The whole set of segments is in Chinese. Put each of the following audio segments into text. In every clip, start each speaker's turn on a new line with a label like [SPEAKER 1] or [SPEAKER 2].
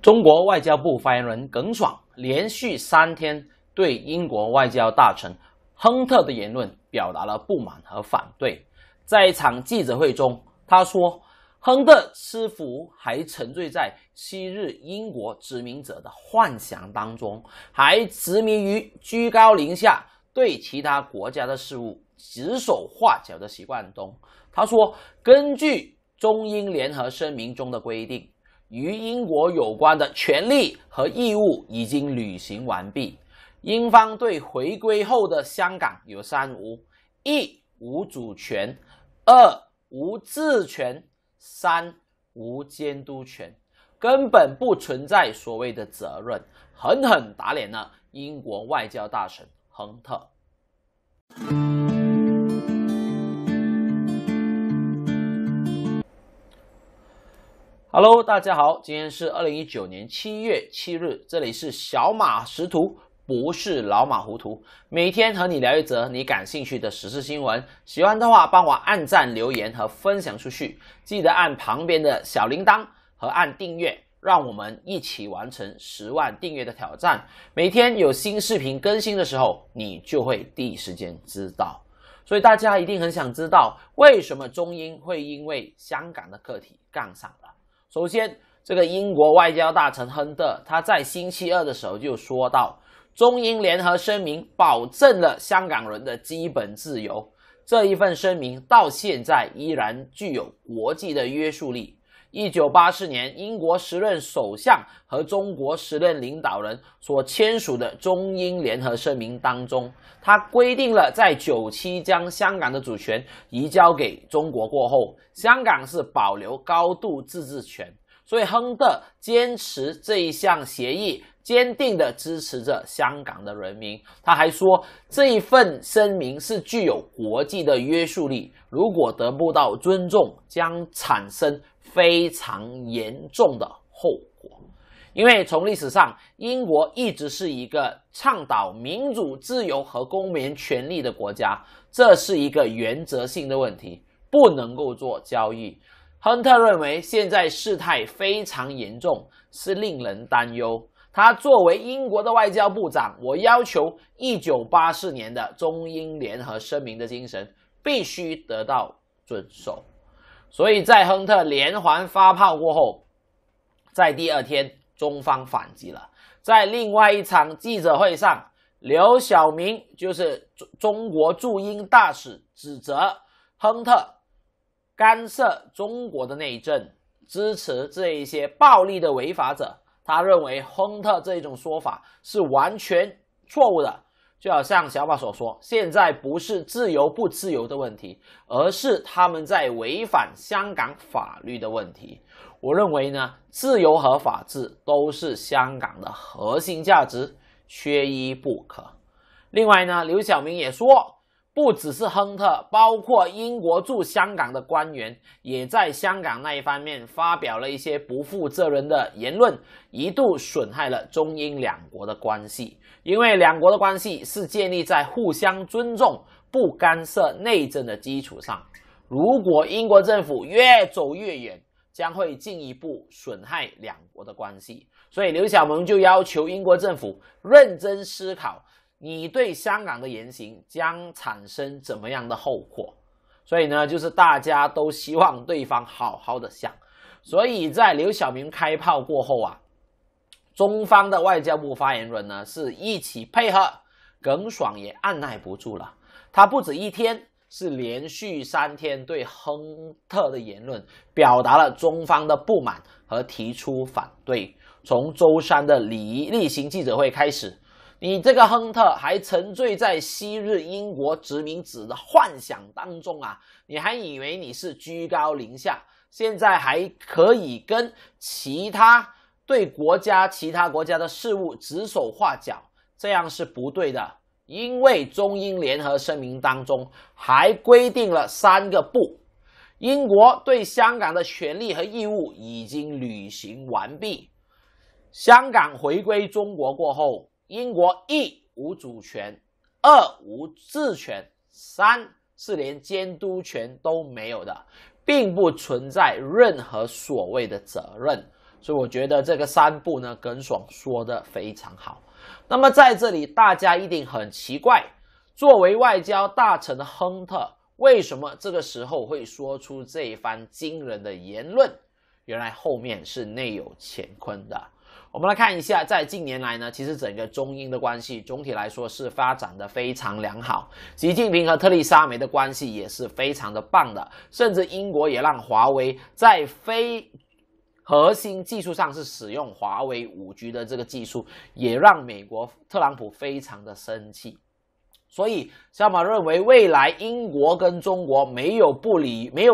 [SPEAKER 1] 中国外交部发言人耿爽连续3天对英国外交大臣亨特的言论表达了不满和反对。在一场记者会中，他说，亨特似乎还沉醉在昔日英国殖民者的幻想当中，还执迷于居高临下对其他国家的事务指手画脚的习惯中。他说，根据中英联合声明中的规定，与英国有关的权利和义务已经履行完毕。英方对回归后的香港有3无：1无主权，2无治权，3无监督权，根本不存在所谓的责任，狠狠打脸了英国外交大臣亨特。Hello， 大家好，今天是2019年7月7日，这里是小马识途，不是老马糊涂。每天和你聊一则你感兴趣的时事新闻，喜欢的话帮我按赞、留言和分享出去，记得按旁边的小铃铛和按订阅，让我们一起完成10万订阅的挑战。每天有新视频更新的时候，你就会第一时间知道。所以大家一定很想知道，为什么中英会因为香港的课题杠上了。首先，这个英国外交大臣亨特，他在星期二的时候就说到，中英联合声明保证了香港人的基本自由。这一份声明到现在依然具有国际的约束力。1984年，英国时任首相和中国时任领导人所签署的中英联合声明当中，它规定了在97将香港的主权移交给中国过后，香港是保留高度自治权。所以亨特坚持这一项协议，坚定地支持着香港的人民。他还说，这一份声明是具有国际的约束力，如果得不到尊重，将产生非常严重的后果。因为从历史上，英国一直是一个倡导民主、自由和公民权利的国家，这是一个原则性的问题，不能够做交易。亨特认为现在事态非常严重，是令人担忧。他作为英国的外交部长，我要求1984年的中英联合声明的精神必须得到遵守。所以在亨特连环发炮过后，在第2天中方反击了。在另外一场记者会上，刘晓明就是中国驻英大使，指责亨特干涉中国的内政，支持这一些暴力的违法者。他认为亨特这种说法是完全错误的，就好像小马所说，现在不是自由不自由的问题，而是他们在违反香港法律的问题。我认为呢，自由和法治都是香港的核心价值，缺一不可。另外呢，刘晓明也说，不只是亨特，包括英国驻香港的官员也在香港那一方面发表了一些不负责任的言论，一度损害了中英两国的关系。因为两国的关系是建立在互相尊重、不干涉内政的基础上。如果英国政府越走越远，将会进一步损害两国的关系。所以刘晓明就要求英国政府认真思考，你对香港的言行将产生怎么样的后果。所以呢，就是大家都希望对方好好的想。所以在刘晓明开炮过后啊，中方的外交部发言人呢是一起配合，耿爽也按耐不住了。他不止1天，是连续3天对亨特的言论表达了中方的不满和提出反对。从周3的例行记者会开始，你这个亨特还沉醉在昔日英国殖民者的幻想当中啊！你还以为你是居高临下，现在还可以跟其他国家的事务指手画脚，这样是不对的。因为中英联合声明当中还规定了3个不，英国对香港的权利和义务已经履行完毕。香港回归中国过后，英国1无主权2无治权，3是连监督权都没有的，并不存在任何所谓的责任。所以我觉得这个3不呢，耿爽说的非常好。那么在这里大家一定很奇怪，作为外交大臣的亨特为什么这个时候会说出这一番惊人的言论？原来后面是内有乾坤的。我们来看一下，在近年来呢，其实整个中英的关系总体来说是发展的非常良好，习近平和特蕾莎梅的关系也是非常的棒的，甚至英国也让华为在非核心技术上是使用华为 5G 的这个技术，也让美国特朗普非常的生气。所以小马认为未来英国跟中国没有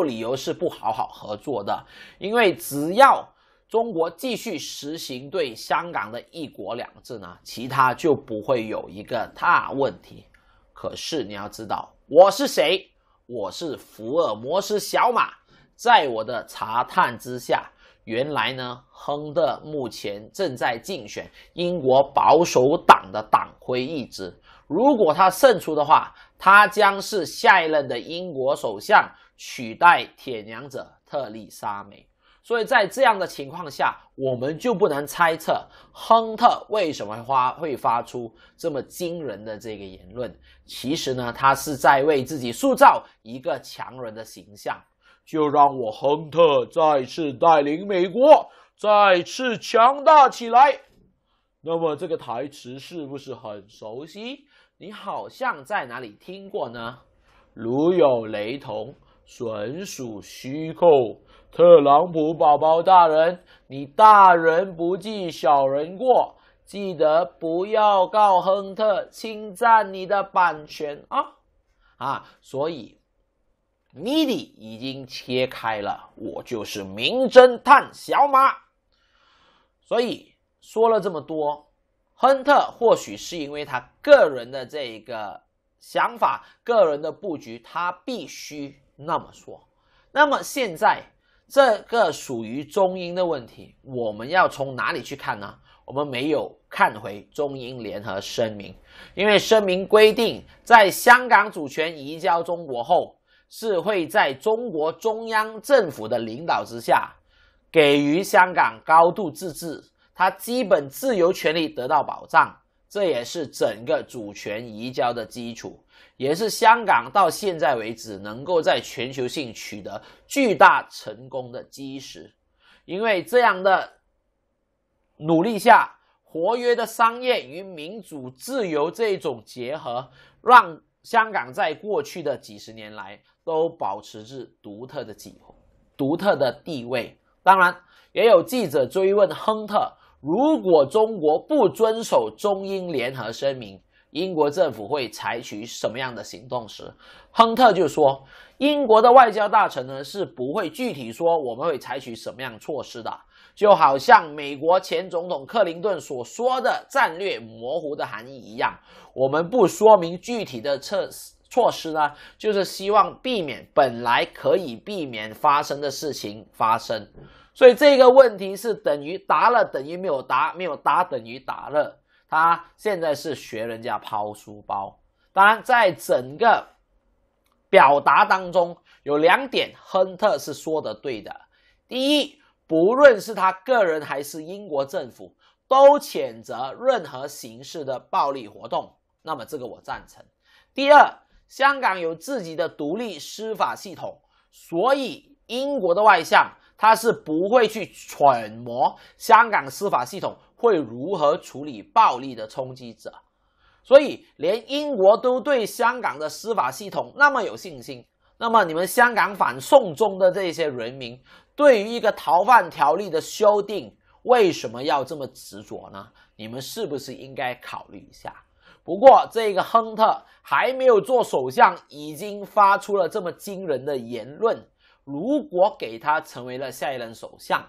[SPEAKER 1] 理由是不好好合作的，因为只要中国继续实行对香港的一国两制呢，其他就不会有一个大问题。可是你要知道我是谁？我是福尔摩斯小马，在我的查探之下，原来呢，亨特目前正在竞选英国保守党的党魁一职。如果他胜出的话，他将是下一任的英国首相，取代铁娘者特丽莎梅。所以在这样的情况下，我们就不难猜测亨特为什么会发出这么惊人的这个言论。其实呢，他是在为自己塑造一个强人的形象。就让我亨特再次带领美国再次强大起来。那么这个台词是不是很熟悉？你好像在哪里听过呢？如有雷同，纯属虚构。特朗普宝宝大人，你大人不计小人过，记得不要告亨特侵占你的版权啊！所以谜底已经切开了，我就是名侦探小马。所以说了这么多，亨特或许是因为他个人的这个想法、个人的布局，他必须那么说。那么现在这个属于中英的问题，我们要从哪里去看呢？我们没有看回中英联合声明，因为声明规定，在香港主权移交中国后，是会在中国中央政府的领导之下，给予香港高度自治，它基本自由权利得到保障，这也是整个主权移交的基础，也是香港到现在为止能够在全球性取得巨大成功的基石。因为这样的努力下，活跃的商业与民主自由这种结合，让香港在过去的几十年来都保持着独特的地位。当然，也有记者追问亨特，如果中国不遵守中英联合声明，英国政府会采取什么样的行动时，亨特就说，英国的外交大臣呢是不会具体说我们会采取什么样措施的，就好像美国前总统克林顿所说的战略模糊的含义一样，我们不说明具体的措施呢，就是希望避免本来可以避免发生的事情发生。所以这个问题是等于答了等于没有答，没有答等于答了。他现在是学人家抛书包。当然在整个表达当中有2点亨特是说的对的。第一，不论是他个人还是英国政府，都谴责任何形式的暴力活动，那么这个我赞成。第二，香港有自己的独立司法系统，所以英国的外相他是不会去揣摩香港司法系统会如何处理暴力的冲击者。所以连英国都对香港的司法系统那么有信心，那么你们香港反送中的这些人民对于一个逃犯条例的修订为什么要这么执着呢？你们是不是应该考虑一下？不过这个亨特还没有做首相，已经发出了这么惊人的言论，如果给他成为了下一任首相，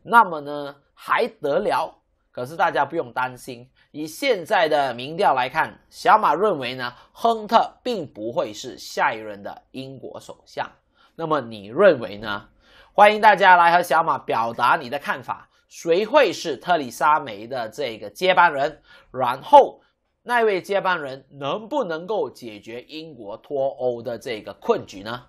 [SPEAKER 1] 那么呢还得了？可是大家不用担心，以现在的民调来看，小马认为呢，亨特并不会是下一任的英国首相。那么你认为呢？欢迎大家来和小马表达你的看法，谁会是特蕾莎梅的这个接班人？然后那位接班人能不能够解决英国脱欧的这个困局呢？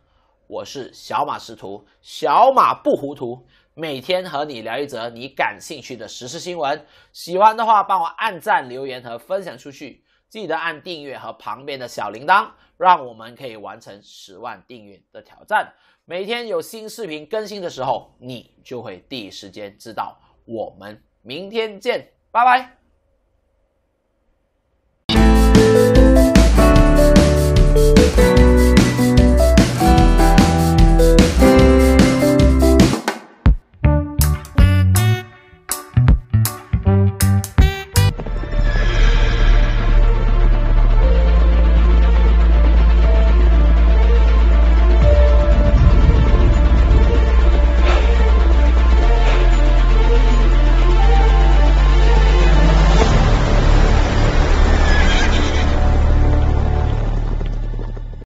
[SPEAKER 1] 我是小马识途，小马不糊涂，每天和你聊一则你感兴趣的时事新闻。喜欢的话，帮我按赞、留言和分享出去。记得按订阅和旁边的小铃铛，让我们可以完成10万订阅的挑战。每天有新视频更新的时候，你就会第一时间知道。我们明天见，拜拜。